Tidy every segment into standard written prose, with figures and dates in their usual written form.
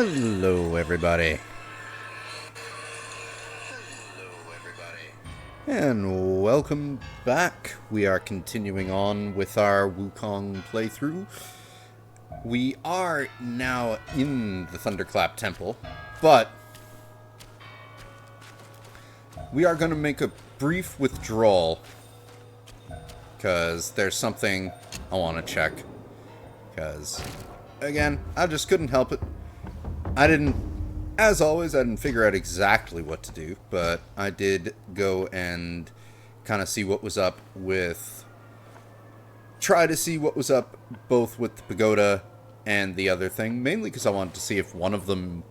Hello, everybody. And welcome back. We are continuing on with our Wukong playthrough. We are now in the Thunderclap Temple, but we are going to make a brief withdrawal because there's something I want to check. Because, again, I just couldn't help it. As always, I didn't figure out exactly what to do, but I did go and kind of see what was up with... Try to see what was up both with the pagoda and the other thing, mainly because I wanted to see if one of them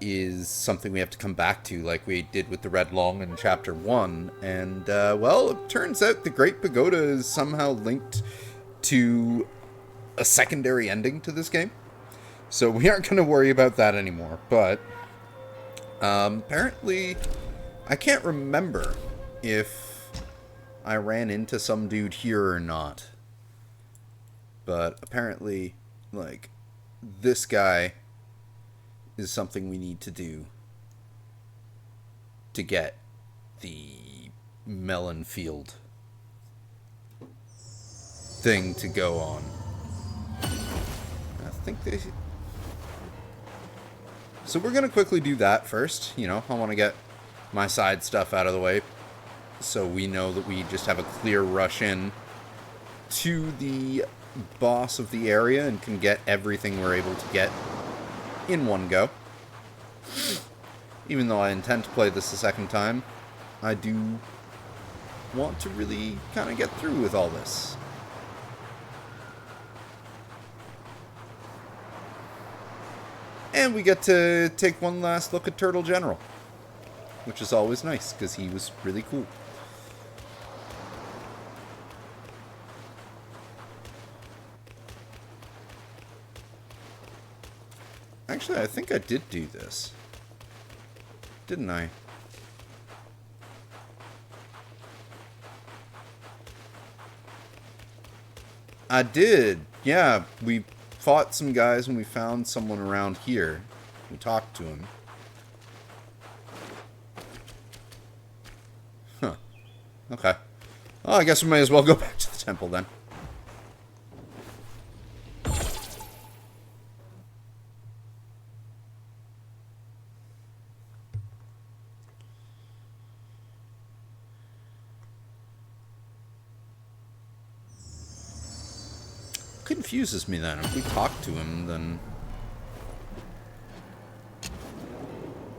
is something we have to come back to, like we did with the Red Long in Chapter 1. And, well, it turns out the Great Pagoda is somehow linked to a secondary ending to this game. So we aren't going to worry about that anymore, but apparently I can't remember if I ran into some dude here or not. But apparently, like, this guy is something we need to do to get the melon field thing to go on. I think they... So we're going to quickly do that first. You know, I want to get my side stuff out of the way so we know that we just have a clear rush in to the boss of the area and can get everything we're able to get in one go. Even though I intend to play this a second time, I do want to really kind of get through with all this. And we get to take one last look at Turtle General, which is always nice, because he was really cool. Actually, I think I did do this. Didn't I? I did. Yeah, we fought some guys and we found someone around here. We talked to him. Huh. Okay. Well, I guess we might as well go back to the temple then. Confuses me then. If we talk to him, then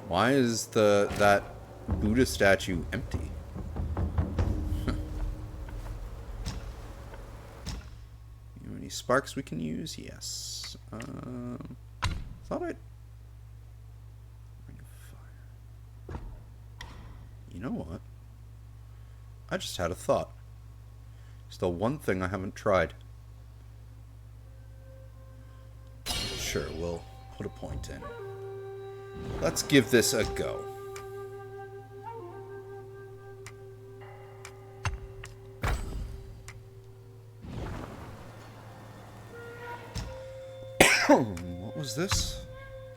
why is that Buddha statue empty? Huh. Any sparks we can use? Yes. Thought I'd bring a fire. You know what? I just had a thought. It's the one thing I haven't tried. Sure, we'll put a point in. Let's give this a go. What was this?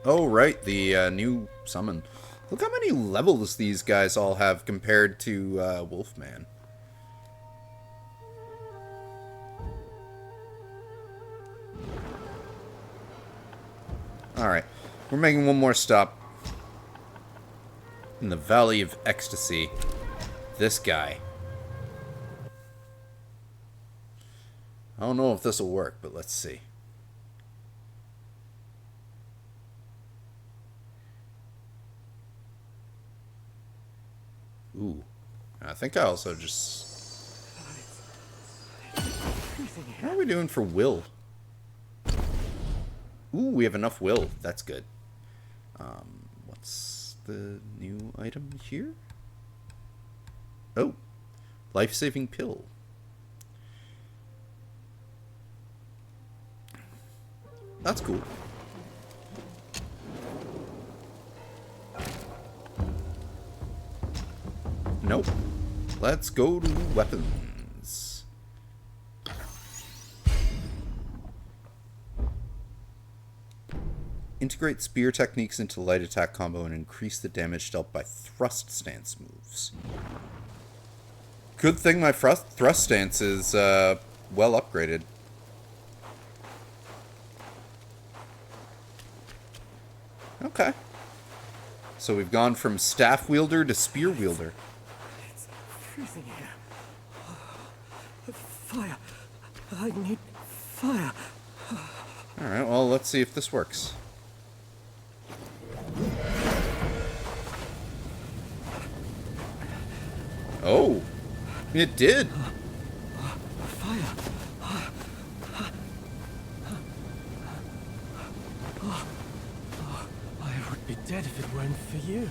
Oh, right, the new summon. Look how many levels these guys all have compared to Wolfman. Alright, we're making one more stop. In the Valley of Ecstasy. This guy. I don't know if this will work, but let's see. Ooh. I think I also just... How are we doing for will? Ooh, we have enough will. That's good. What's the new item here? Oh, life-saving pill. That's cool. Nope. Let's go to weapons. Integrate spear techniques into light attack combo and increase the damage dealt by thrust stance moves. Good thing my thrust stance is well upgraded. Okay. So we've gone from staff wielder to spear wielder. It's freezing here. Fire. I need fire. Alright, well, let's see if this works. Oh! It did! Fire. I would be dead if it weren't for you.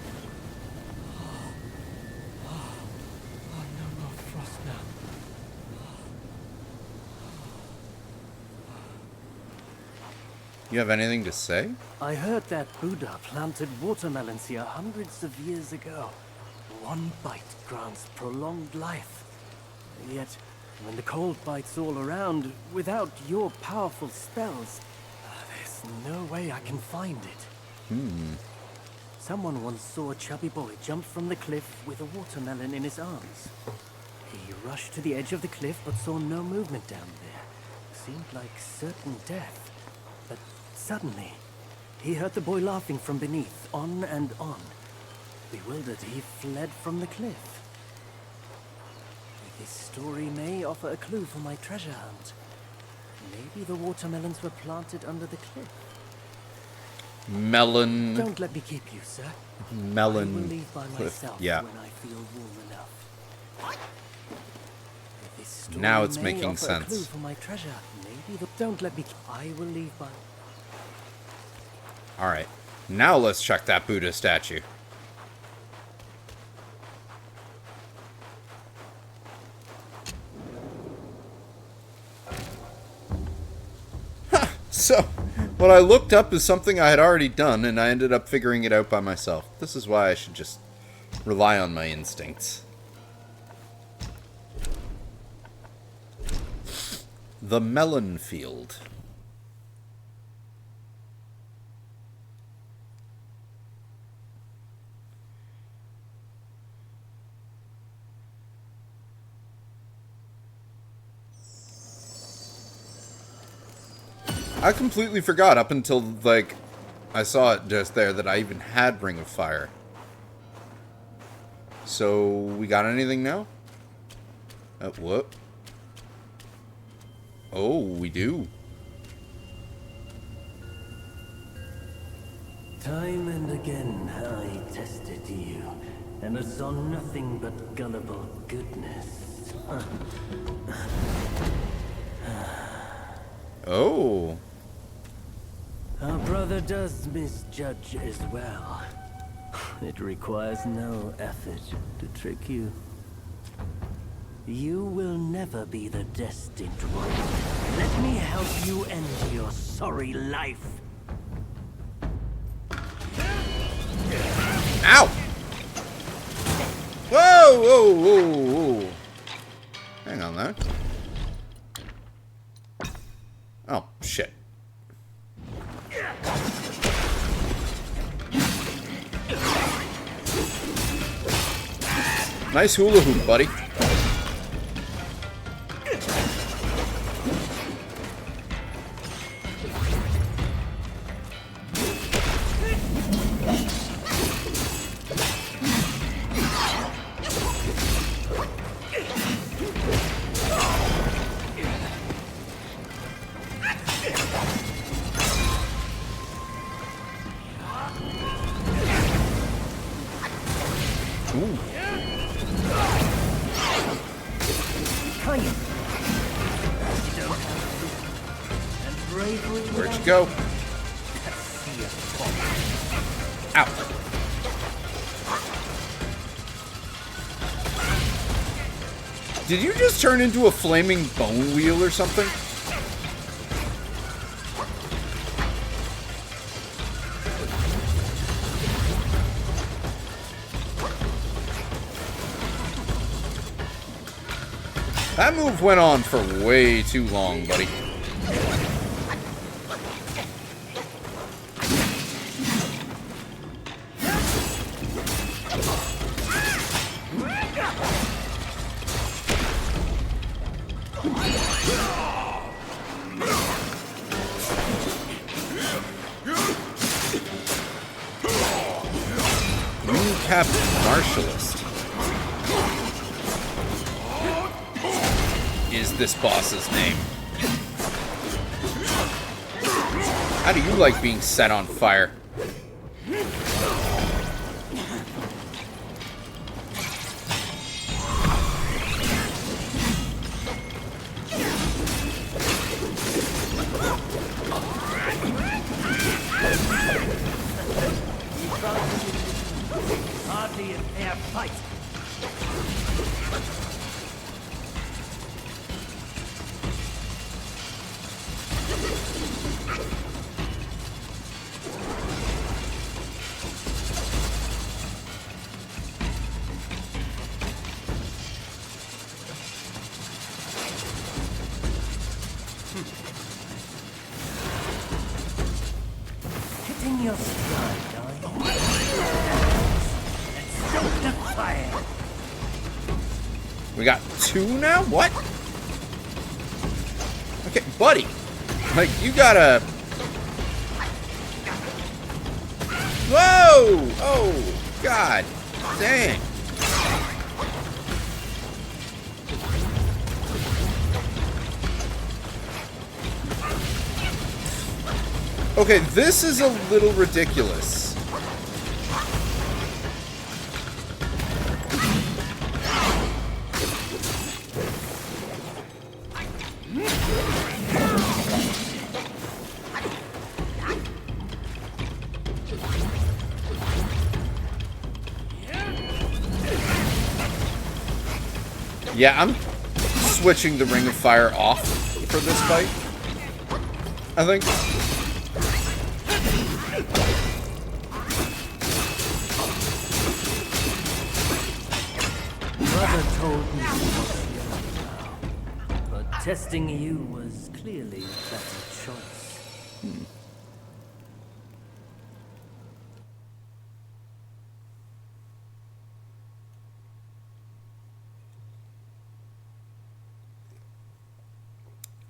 No more frost now. You have anything to say? I heard that Buddha planted watermelons here hundreds of years ago. One bite grants prolonged life. Yet, when the cold bites all around, without your powerful spells, there's no way I can find it. Someone once saw a chubby boy jump from the cliff with a watermelon in his arms. He rushed to the edge of the cliff but saw no movement down there. Seemed like certain death. But suddenly, he heard the boy laughing from beneath, on and on. Bewildered, he fled from the cliff. This story may offer a clue for my treasure hunt. Maybe the watermelons were planted under the cliff. Melon. Don't let me keep you, sir. Melon. I will leave by cliff. myself Yeah. when I feel warm enough. This story Now it's may making offer sense. A clue for my treasure. Maybe don't let me. I will leave by. Alright. Now let's check that Buddha statue. So, what I looked up is something I had already done, and I ended up figuring it out by myself. This is why I should just rely on my instincts. The melon field. I completely forgot up until, like, I saw it just there that I even had Ring of Fire. So, we got anything now? What? Oh, we do. Time and again I tested you, and I saw nothing but gullible goodness. Oh. Our brother does misjudge as well. It requires no effort to trick you. You will never be the destined one. Let me help you end your sorry life. Ow! Whoa, whoa, whoa, whoa. Hang on there. Oh, shit. Nice hula hoop, buddy. Ooh. Where'd you go? Ow. Did you just turn into a flaming bone wheel or something? That move went on for way too long, buddy. New Captain Martialist is this boss's name. How do you like being set on fire? Hardly a fair fight. Hitting your stride, the fire. We got 2 now? What? Okay, buddy. Like, you gotta... Whoa! Oh, God. Dang. Okay, this is a little ridiculous. Yeah, I'm switching the Ring of Fire off for this fight, I think. Brother told me you were young now, but testing you was clearly a better choice.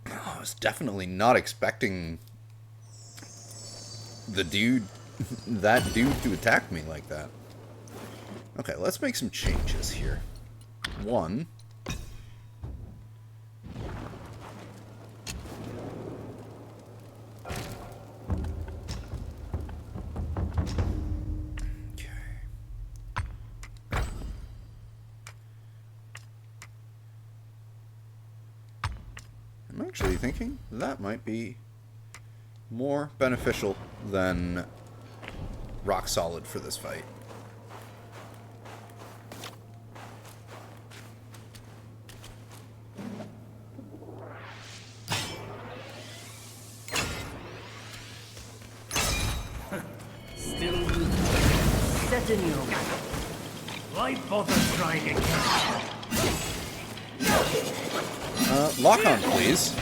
I was definitely not expecting the dude, that dude to attack me like that. Okay, let's make some changes here. One. Okay. I'm actually thinking that might be more beneficial than rock solid for this fight. Still set in your way. Why bother trying again? Lock on, please.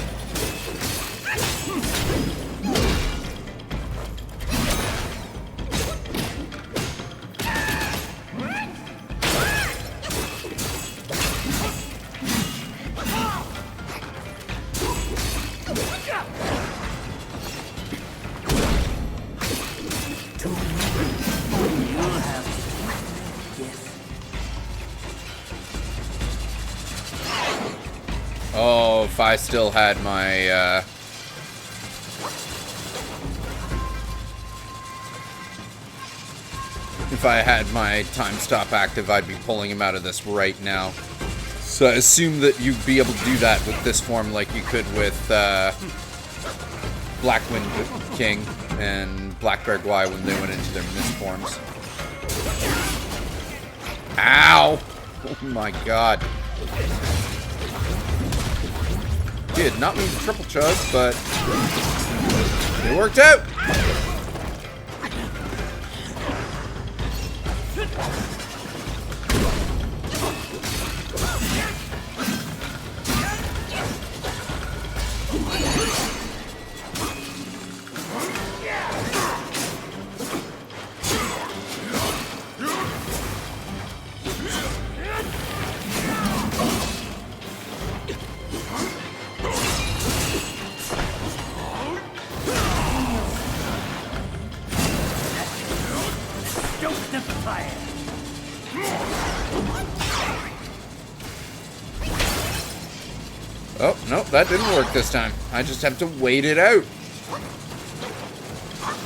Oh, if I still had my, if I had my time stop active, I'd be pulling him out of this right now. So I assume that you'd be able to do that with this form like you could with, Blackwind King and Black Bear Gwai when they went into their mist forms. Ow! Oh my god. Did not mean to triple chug, but it worked out. Oh, no, that didn't work this time. I just have to wait it out.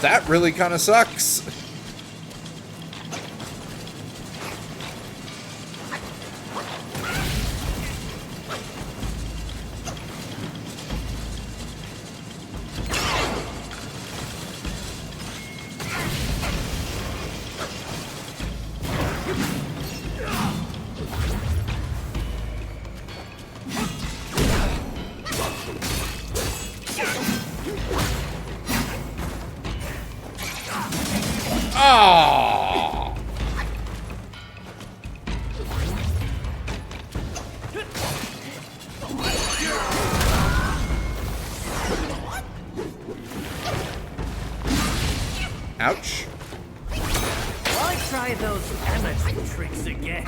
That really kind of sucks. Oh! Ouch. Why try those amateur tricks again?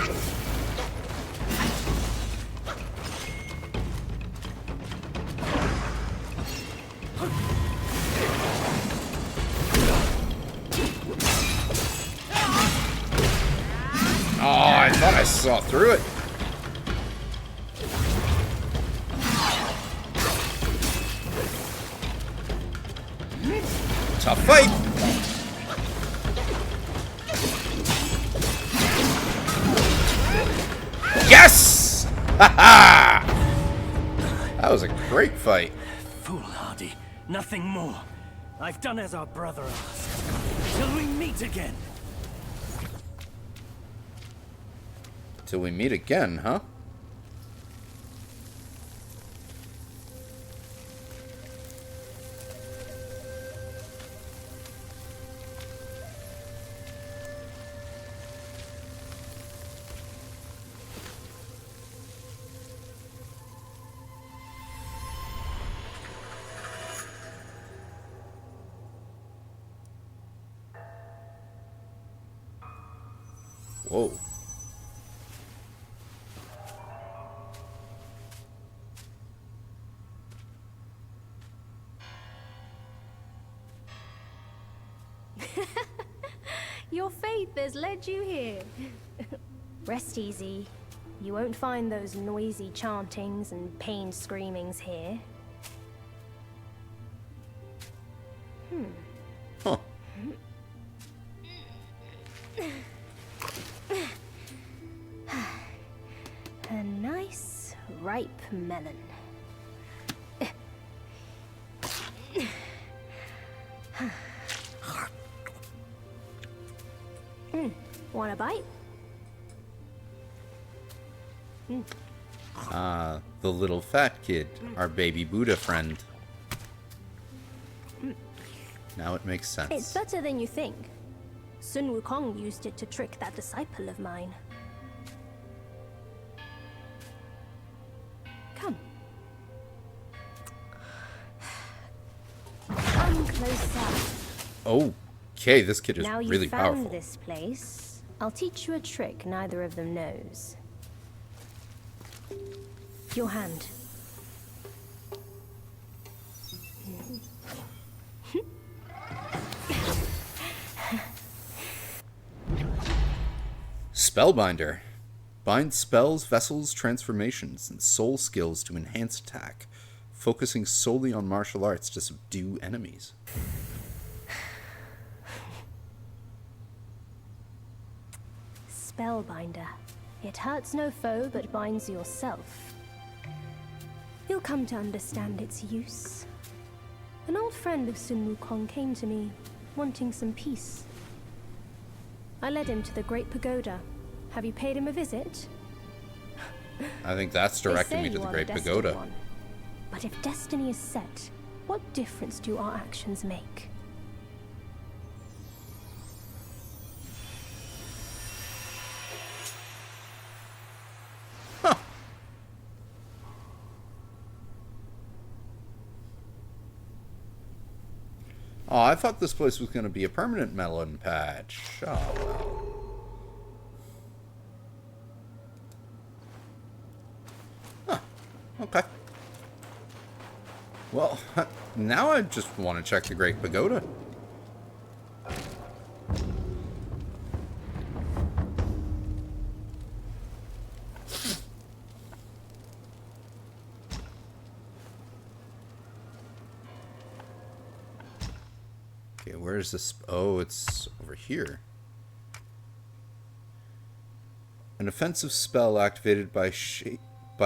Oh, I thought I saw through it. Tough fight. Yes! Ha ha! That was a great fight. Foolhardy, nothing more. I've done as our brother asked. Till we meet again. Till we meet again, huh? Whoa. Your faith has led you here. Rest easy. You won't find those noisy chantings and pained screamings here. Huh. A nice, ripe melon. Want a bite? The little fat kid, our baby Buddha friend. Now it makes sense. It's better than you think. Sun Wukong used it to trick that disciple of mine. Come. Come closer. Okay, this kid is Now you've really found powerful. this place, I'll teach you a trick neither of them knows. Your hand. Spellbinder. Binds spells, vessels, transformations, and soul skills to enhance attack, focusing solely on martial arts to subdue enemies. Spellbinder. It hurts no foe, but binds yourself. You'll come to understand its use. An old friend of Sun Wukong came to me, wanting some peace. I led him to the Great Pagoda. Have you paid him a visit? I think that's directing me to the Great Pagoda. One. But if destiny is set, what difference do our actions make? Oh, I thought this place was going to be a permanent melon patch. Oh, well. Huh. Okay. Well, now I just want to check the Great Pagoda. where's this? Oh, it's over here. An offensive spell activated by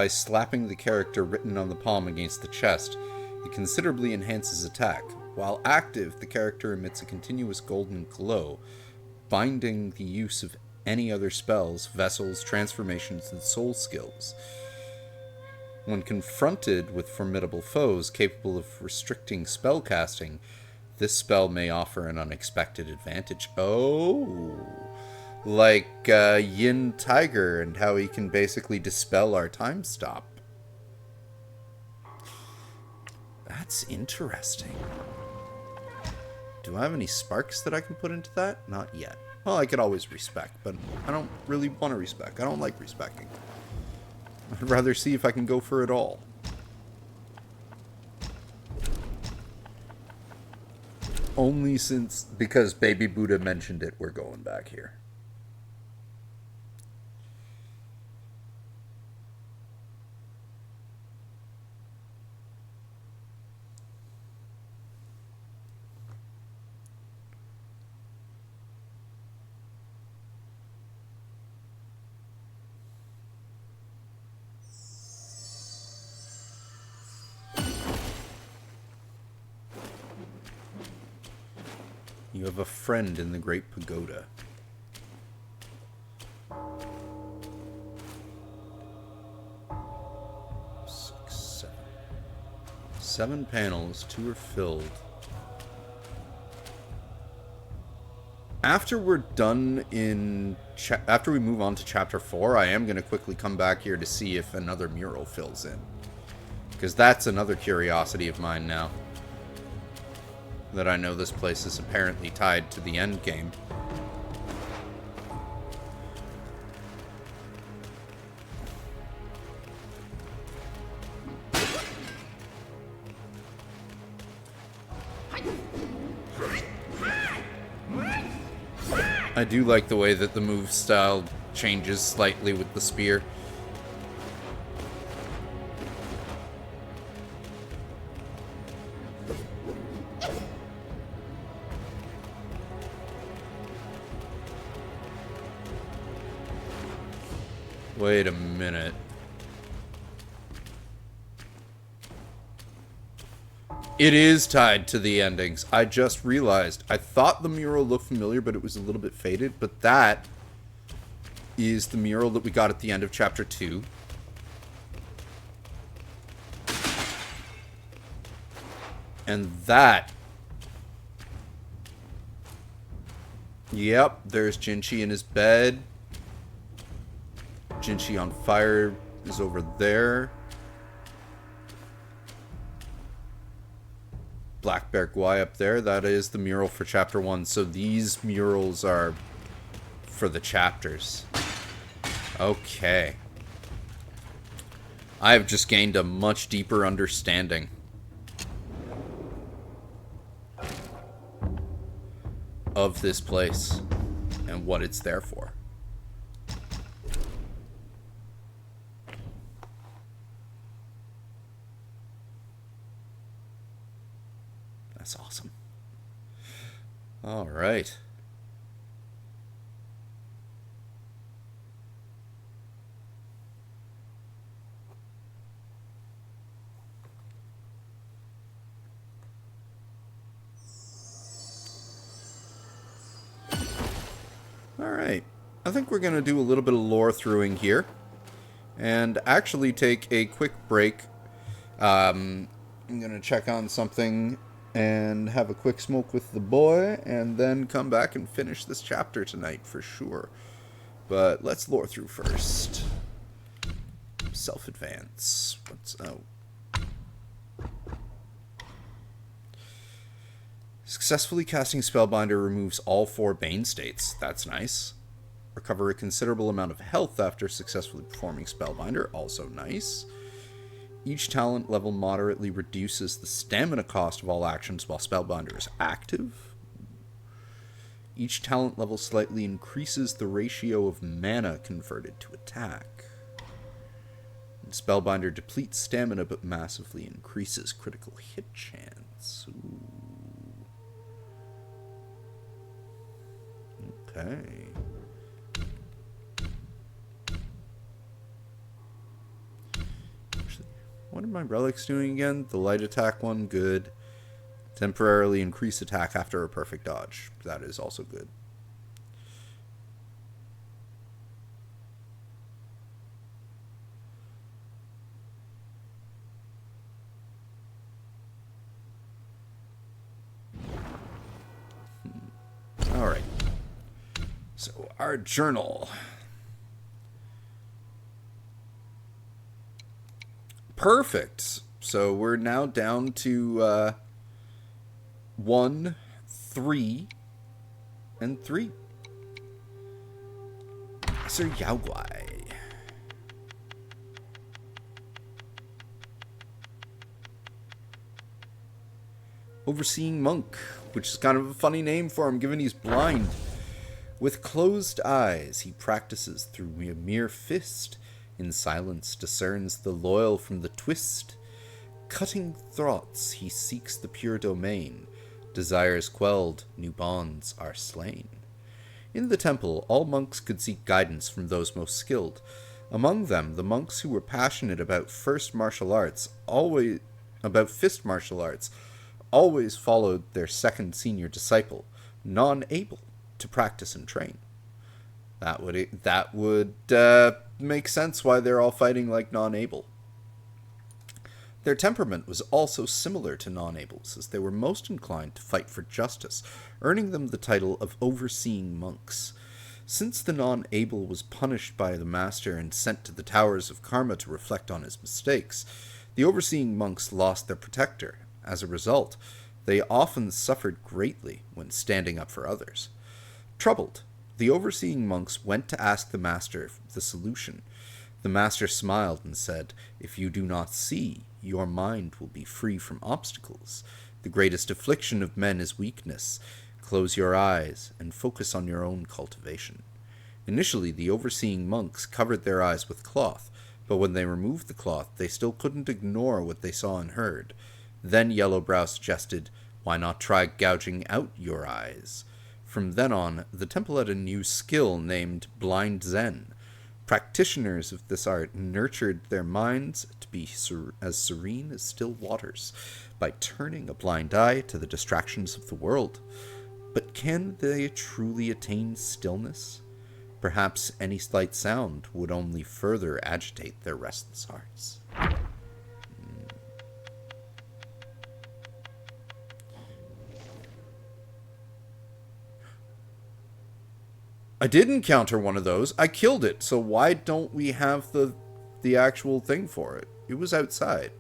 slapping the character written on the palm against the chest. It considerably enhances attack. While active, the character emits a continuous golden glow, binding the use of any other spells, vessels, transformations, and soul skills. When confronted with formidable foes capable of restricting spellcasting, this spell may offer an unexpected advantage. Oh, like Yin Tiger and how he can basically dispel our time stop. That's interesting. Do I have any sparks that I can put into that? Not yet. Well, I could always respec, but I don't really want to respec. I don't like respecking. I'd rather see if I can go for it all. Only because Baby Buddha mentioned it, we're going back here. You have a friend in the Great Pagoda. Seven panels, 2 are filled. After we're done in... after we move on to Chapter 4, I am going to quickly come back here to see if another mural fills in. Because that's another curiosity of mine now. That I know this place is apparently tied to the end game. I do like the way that the move style changes slightly with the spear. Wait a minute. It is tied to the endings. I just realized. I thought the mural looked familiar, but it was a little bit faded. But that is the mural that we got at the end of Chapter 2. And that... Yep, there's Jinchi in his bed. Jinchi on fire is over there. Black Bear Gwai up there. That is the mural for Chapter 1. So these murals are for the chapters. Okay. I have just gained a much deeper understanding of this place and what it's there for. That's awesome. All right. All right. I think we're going to do a little bit of lore throughing here and actually take a quick break. I'm going to check on something and have a quick smoke with the boy, and then come back and finish this chapter tonight for sure. But let's lore through first. Self-advance. What's... oh. Successfully casting Spellbinder removes all 4 Bane states. That's nice. Recover a considerable amount of health after successfully performing Spellbinder. Also nice. Each talent level moderately reduces the stamina cost of all actions while Spellbinder is active. Each talent level slightly increases the ratio of mana converted to attack. And Spellbinder depletes stamina but massively increases critical hit chance. Ooh. Okay. Actually, what are my relics doing again? The light attack one, good. Temporarily increase attack after a perfect dodge. That is also good. Alright. So, our journal. Perfect. So, we're now down to 1, 3, and 3. Sir Yaoguai. Overseeing Monk, which is kind of a funny name for him, given he's blind. With closed eyes, he practices through a mere fist. In silence, discerns the loyal from the twist. Cutting thoughts, he seeks the pure domain. Desires quelled, new bonds are slain. In the temple, all monks could seek guidance from those most skilled. Among them, the monks who were passionate about fist martial arts always followed their second senior disciple, non-able to practice and train. That would make sense why they're all fighting like non-able. Their temperament was also similar to non-ables, as they were most inclined to fight for justice, earning them the title of overseeing monks. Since the non-able was punished by the master and sent to the towers of karma to reflect on his mistakes, the overseeing monks lost their protector. As a result, they often suffered greatly when standing up for others. Troubled, the overseeing monks went to ask the master the solution. The master smiled and said, "If you do not see, your mind will be free from obstacles. The greatest affliction of men is weakness. Close your eyes and focus on your own cultivation." Initially, the overseeing monks covered their eyes with cloth, but when they removed the cloth, they still couldn't ignore what they saw and heard. Then Yellowbrow suggested, "Why not try gouging out your eyes?" From then on, the temple had a new skill named Blind Zen. Practitioners of this art nurtured their minds to be as serene as still waters by turning a blind eye to the distractions of the world. But can they truly attain stillness? Perhaps any slight sound would only further agitate their restless hearts. I did encounter one of those. I killed it. So why don't we have the actual thing for it? It was outside,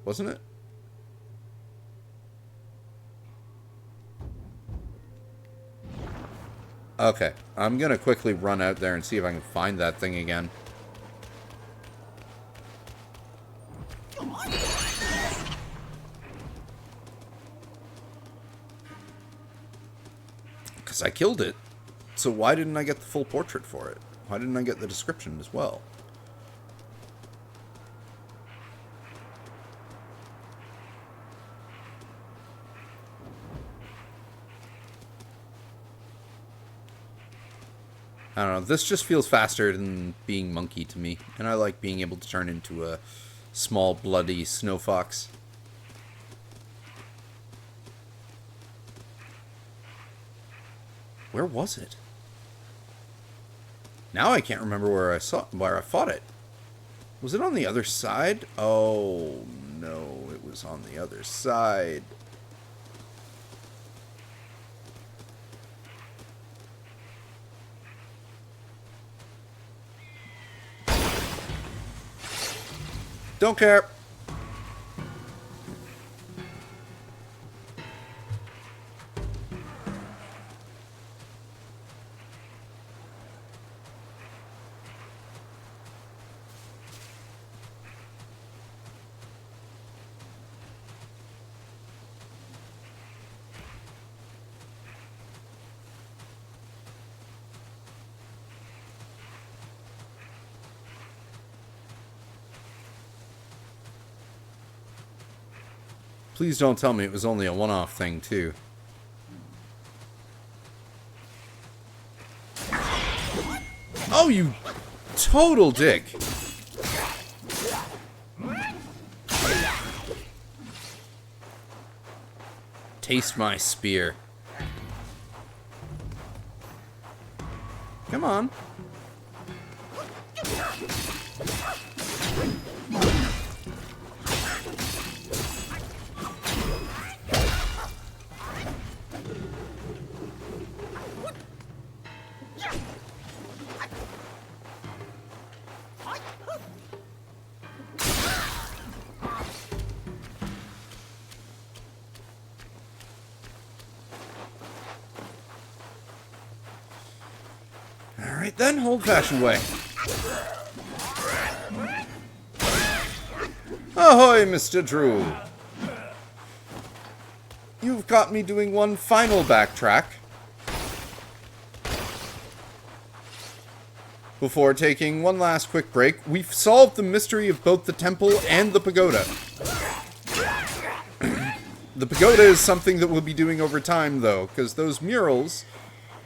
wasn't it? Okay, I'm gonna quickly run out there and see if I can find that thing again. Because I killed it. So why didn't I get the full portrait for it? Why didn't I get the description as well? I don't know. This just feels faster than being monkey to me. And I like being able to turn into a small, bloody snow fox. Where was it? Now I can't remember where I fought it. Was it on the other side? Oh, no. It was on the other side. Don't care. Please don't tell me it was only a one-off thing, too. Oh, you total dick. Taste my spear. Come on. Alright then, old-fashioned way. Ahoy, Mr. Drew. You've got me doing one final backtrack before taking one last quick break. We've solved the mystery of both the temple and the pagoda. The pagoda is something that we'll be doing over time, though, because those murals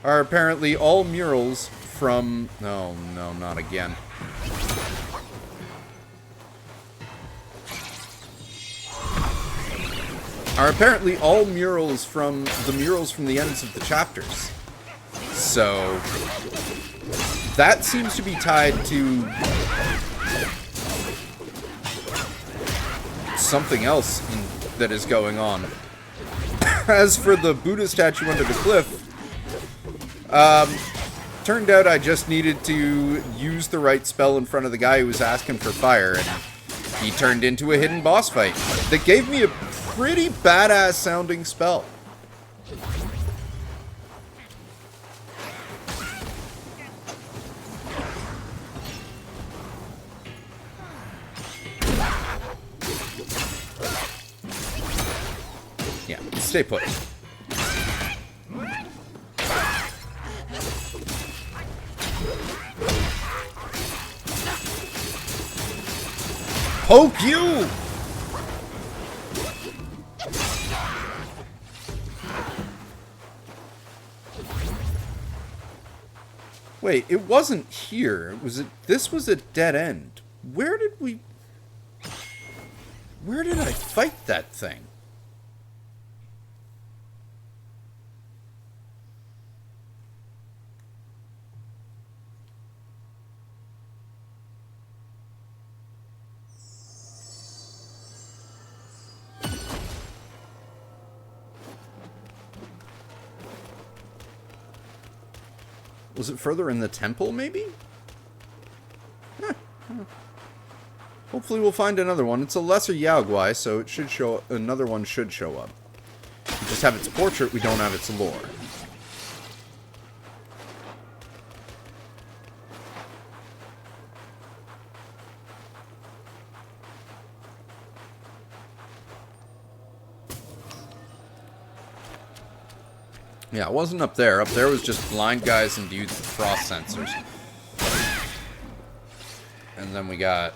are apparently all murals from... Oh, no, not again. Are apparently all murals from the ends of the chapters. So that seems to be tied to something else that is going on. As for the Buddha statue under the cliff, turned out I just needed to use the right spell in front of the guy who was asking for fire, and he turned into a hidden boss fight that gave me a pretty badass sounding spell. Yeah, stay put. Poke you! Wait, it wasn't here. This was a dead end. Where did I fight that thing? Was it further in the temple, maybe? Hopefully we'll find another one. It's a lesser Yaoguai, so it should show. Another one should show up. We just have its portrait, we don't have its lore. Yeah, it wasn't up there. Up there was just blind guys and dudes with frost sensors. And then we got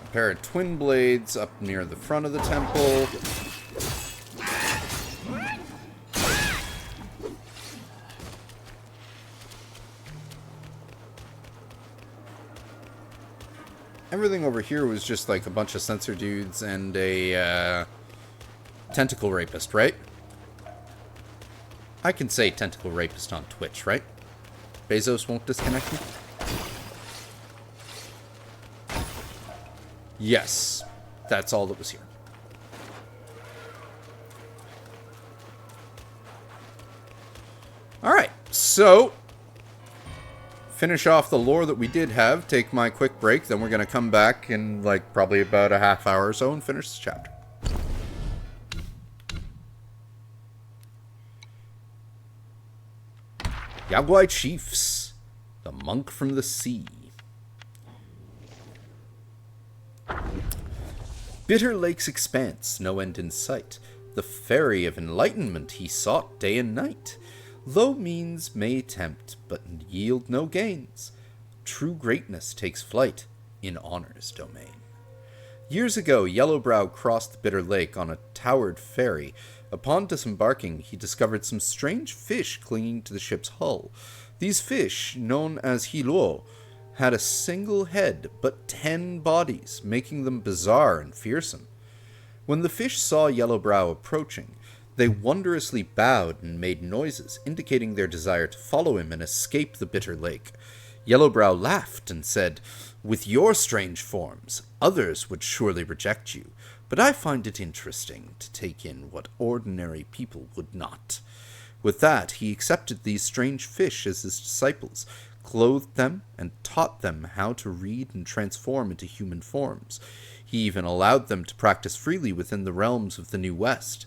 a pair of twin blades up near the front of the temple. Everything over here was just like a bunch of sensor dudes and a tentacle rapist, right? I can say tentacle rapist on Twitch, right? Bezos won't disconnect me? Yes. That's all that was here. Alright, so finish off the lore that we did have, take my quick break, then we're going to come back in like probably about a half hour or so and finish this chapter. Yaoguai Chiefs, the monk from the sea. Bitter lake's expanse, no end in sight. The ferry of enlightenment he sought day and night. Low means may tempt, but yield no gains. True greatness takes flight in honor's domain. Years ago, Yellowbrow crossed the Bitter Lake on a towered ferry. Upon disembarking, he discovered some strange fish clinging to the ship's hull. These fish, known as hiluo, had a single head but 10 bodies, making them bizarre and fearsome. When the fish saw Yellowbrow approaching, they wondrously bowed and made noises, indicating their desire to follow him and escape the bitter lake. Yellowbrow laughed and said, "With your strange forms, others would surely reject you, but I find it interesting to take in what ordinary people would not." With that, he accepted these strange fish as his disciples, clothed them, and taught them how to read and transform into human forms. He even allowed them to practice freely within the realms of the New West.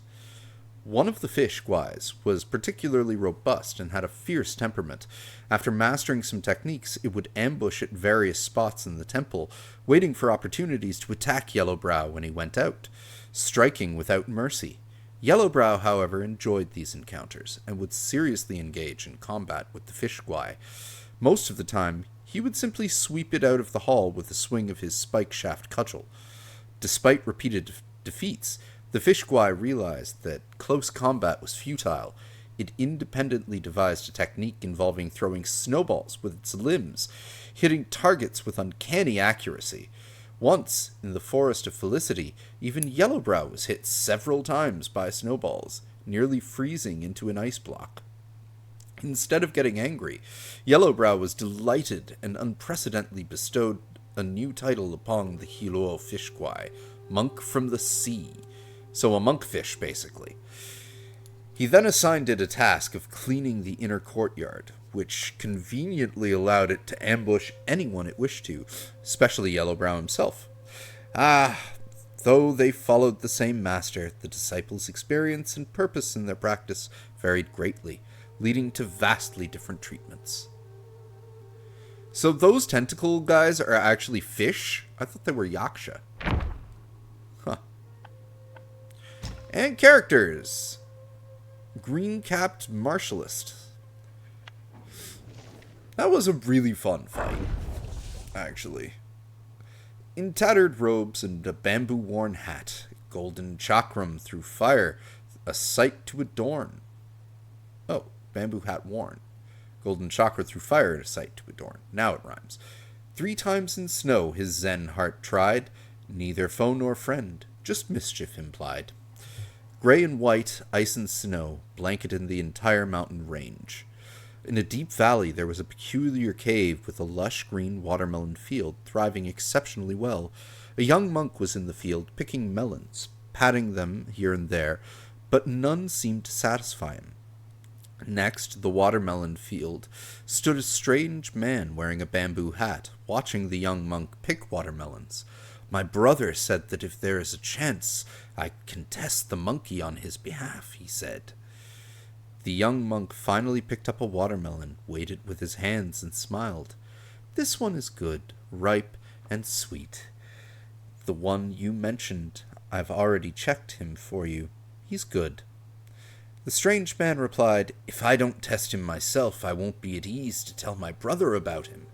One of the fish, Gwais, was particularly robust and had a fierce temperament. After mastering some techniques, it would ambush at various spots in the temple, waiting for opportunities to attack Yellowbrow when he went out, striking without mercy. Yellowbrow, however, enjoyed these encounters, and would seriously engage in combat with the fish Gwai. Most of the time, he would simply sweep it out of the hall with a swing of his spike-shaft cudgel. Despite repeated defeats, the fish Gwai realized that close combat was futile. It independently devised a technique involving throwing snowballs with its limbs, hitting targets with uncanny accuracy. Once, in the Forest of Felicity, even Yellowbrow was hit several times by snowballs, nearly freezing into an ice block. Instead of getting angry, Yellowbrow was delighted and unprecedentedly bestowed a new title upon the Hiluo fish Gwai, Monk from the Sea. So a monkfish, basically. He then assigned it a task of cleaning the inner courtyard, which conveniently allowed it to ambush anyone it wished to, especially Yellowbrow himself. Though they followed the same master, the disciples' experience and purpose in their practice varied greatly, leading to vastly different treatments. So those tentacle guys are actually fish? I thought they were yaksha. Huh. And characters. Green-capped martialist. That was a really fun fight, actually. In tattered robes and a bamboo-worn hat, golden chakram through fire, a sight to adorn. Oh, bamboo hat worn. Golden chakra through fire, a sight to adorn. Now it rhymes. 3 times in snow his zen heart tried, neither foe nor friend, just mischief implied. Gray and white, ice and snow, blanketed the entire mountain range. In a deep valley there was a peculiar cave with a lush green watermelon field thriving exceptionally well. A young monk was in the field picking melons, patting them here and there, but none seemed to satisfy him. Next, the watermelon field stood a strange man wearing a bamboo hat, watching the young monk pick watermelons. "My brother said that if there is a chance, I can test the monkey on his behalf," he said. The young monk finally picked up a watermelon, weighed it with his hands, and smiled. "This one is good, ripe, and sweet. The one you mentioned, I've already checked him for you. He's good." The strange man replied, "If I don't test him myself, I won't be at ease to tell my brother about him."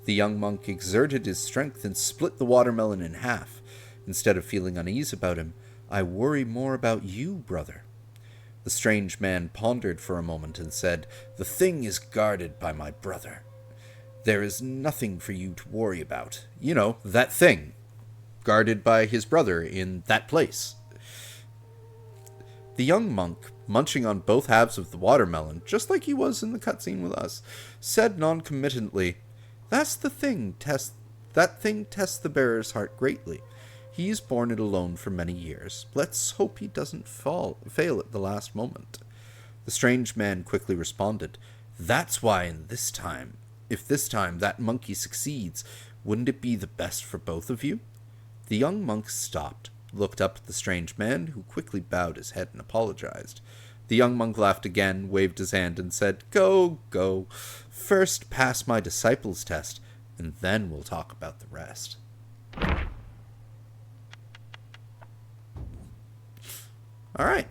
The young monk exerted his strength and split the watermelon in half. Instead of feeling unease about him, "I worry more about you, brother." The strange man pondered for a moment and said, "The thing is guarded by my brother. There is nothing for you to worry about. You know, that thing. Guarded by his brother in that place." The young monk, munching on both halves of the watermelon, just like he was in the cutscene with us, said noncommittently, "That's the thing. That thing tests the bearer's heart greatly. He's borne it alone for many years. Let's hope he doesn't fail at the last moment." The strange man quickly responded, "That's why if this time that monkey succeeds, wouldn't it be the best for both of you?" The young monk stopped, looked up at the strange man, who quickly bowed his head and apologized. The young monk laughed again, waved his hand, and said, Go. First pass my disciples' test, and then we'll talk about the rest." Alright,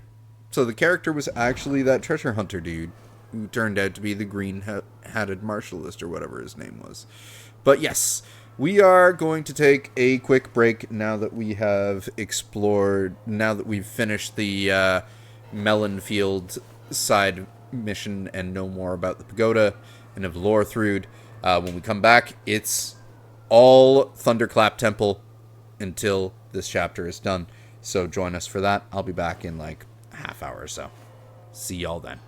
so the character was actually that treasure hunter dude, who turned out to be the green-hatted martialist, or whatever his name was. But yes, we are going to take a quick break now that we have explored, now that we've finished the melon field side mission and know more about the pagoda and of Lorthrud. When we come back, it's all Thunderclap Temple until this chapter is done. So join us for that. I'll be back in like a half hour or so. See y'all then.